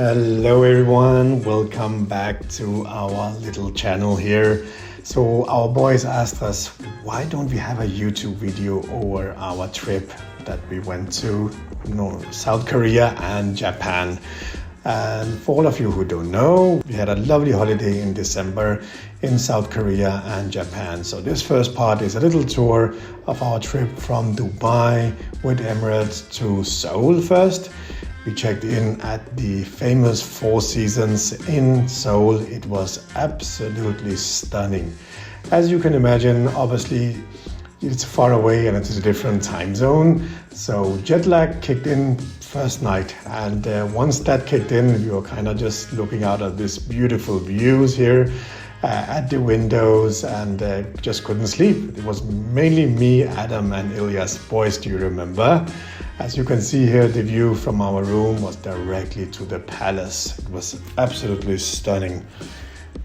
Hello everyone, welcome back to our little channel here. So our boys asked us, why don't we have a YouTube video over our trip that we went to South Korea and Japan. And for all of you who don't know, we had a lovely holiday in December in South Korea and Japan. So this first part is a little tour of our trip from Dubai with Emirates to Seoul first. We checked in at the famous Four Seasons in Seoul. It was absolutely stunning. As you can imagine, obviously it's far away and it's a different time zone. So jet lag kicked in first night. And once that kicked in, we were kind of just looking out at these beautiful views here at the windows and just couldn't sleep. It was mainly me, Adam and Ilya's boys, do you remember? As you can see here, the view from our room was directly to the palace. It was absolutely stunning.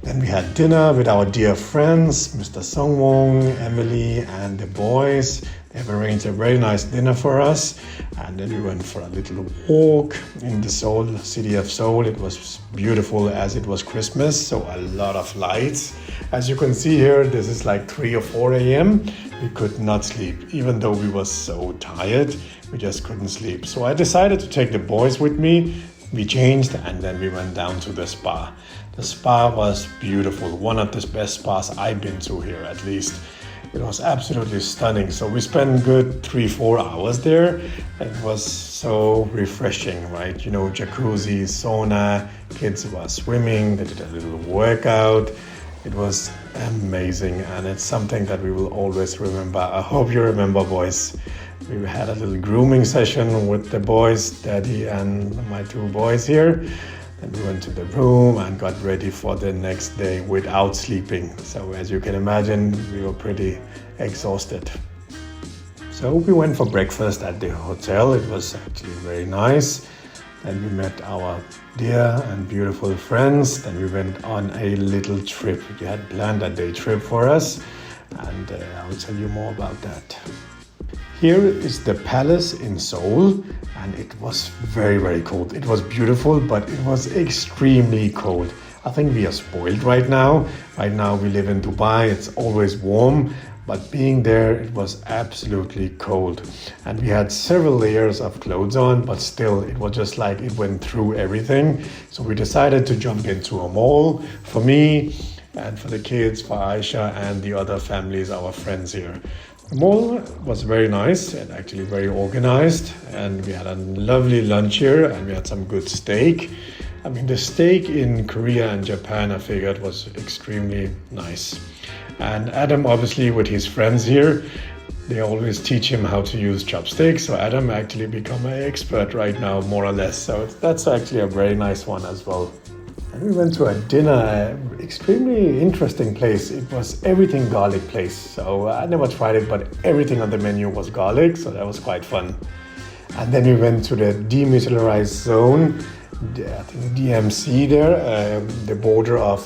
Then we had dinner with our dear friends, Mr. Songwon, Emily, and the boys. They have arranged a very nice dinner for us. And then we went for a little walk in the Seoul, city of Seoul. It was beautiful as it was Christmas, so a lot of lights. As you can see here, this is like 3 or 4 a.m. We could not sleep, even though we were so tired. We just couldn't sleep. So I decided to take the boys with me. We changed and then we went down to the spa. The spa was beautiful, one of the best spas I've been to here at least. It was absolutely stunning. So we spent good 3-4 hours there. It was so refreshing, right? You know, jacuzzi, sauna, kids were swimming, they did a little workout. It was amazing and it's something that we will always remember. I hope you remember, boys. We had a little grooming session with the boys, Daddy and my 2 boys here. Then we went to the room and got ready for the next day without sleeping. So as you can imagine, we were pretty exhausted. So we went for breakfast at the hotel. It was actually very nice. Then we met our dear and beautiful friends. Then we went on a little trip. We had planned a day trip for us. And I will tell you more about that. Here is the palace in Seoul, and it was very, very cold. It was beautiful, but it was extremely cold. I think we are spoiled right now. Right now we live in Dubai, it's always warm, but being there, it was absolutely cold. And we had several layers of clothes on, but still, it was just like it went through everything. So we decided to jump into a mall for me and for the kids, for Aisha and the other families, our friends here. The mall was very nice and actually very organized, and we had a lovely lunch here and we had some good steak. I mean, the steak in Korea and Japan, I figured, was extremely nice. And Adam, obviously with his friends here, they always teach him how to use chopsticks. So Adam actually become an expert right now, more or less. So that's actually a very nice one as well. And we went to a dinner, extremely interesting place. It was everything garlic place. So I never tried it, but everything on the menu was garlic. So that was quite fun. And then we went to the demilitarized zone, I think DMZ there, the border of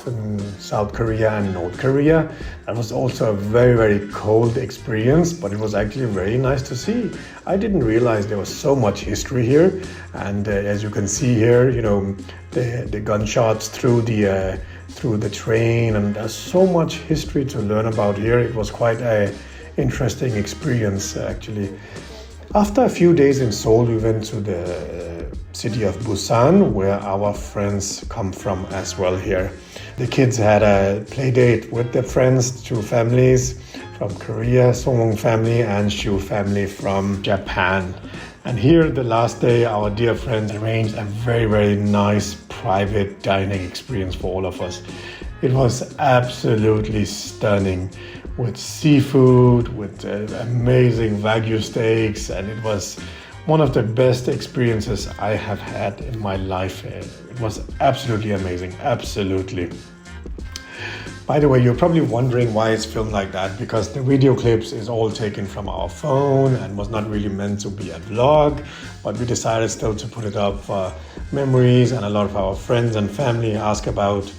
South Korea and North Korea. That was also a very, very cold experience, but it was actually very nice to see. I didn't realize there was so much history here. And as you can see here, you know, the gunshots through the train, and there's so much history to learn about here. It was quite an interesting experience, actually. After a few days in Seoul, we went to the city of Busan, where our friends come from as well here. The kids had a play date with their friends, 2 families from Korea, Songwon family and Shu family from Japan. And here, the last day, our dear friends arranged a very, very nice private dining experience for all of us. It was absolutely stunning, with seafood, with amazing Wagyu steaks, and it was one of the best experiences I have had in my life. It was absolutely amazing, absolutely. By the way, you're probably wondering why it's filmed like that, because the video clips is all taken from our phone and was not really meant to be a vlog, but we decided still to put it up for memories, and a lot of our friends and family ask about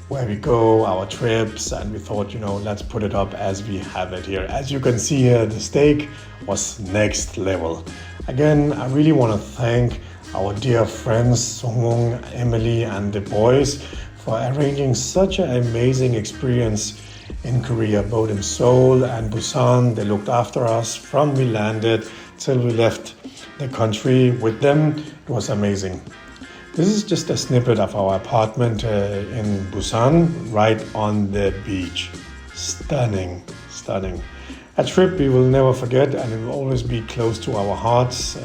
where we go, our trips, and we thought, let's put it up as we have it here. As you can see here, the steak was next level. Again, I really want to thank our dear friends Song, Emily and the boys for arranging such an amazing experience in Korea, both in Seoul and Busan. They looked after us from we landed till we left the country with them. It was amazing. This is just a snippet of our apartment in Busan, right on the beach. Stunning, stunning. A trip we will never forget, and it will always be close to our hearts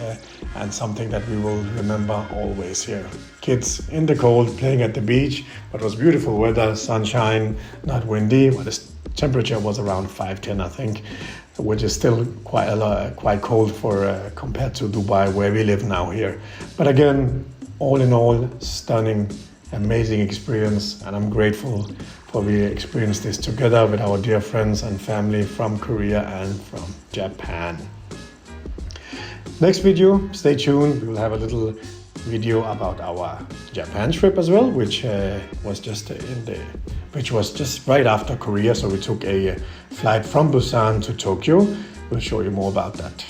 and something that we will remember always here. Kids in the cold playing at the beach, but it was beautiful weather, sunshine, not windy. Well, the temperature was around 5-10, I think, which is still quite cold for compared to Dubai, where we live now here. But again, all in all, stunning, amazing experience, and I'm grateful for we experienced this together with our dear friends and family from Korea and from Japan. Next video, stay tuned. We will have a little video about our Japan trip as well, which was just right after Korea. So we took a flight from Busan to Tokyo. We'll show you more about that.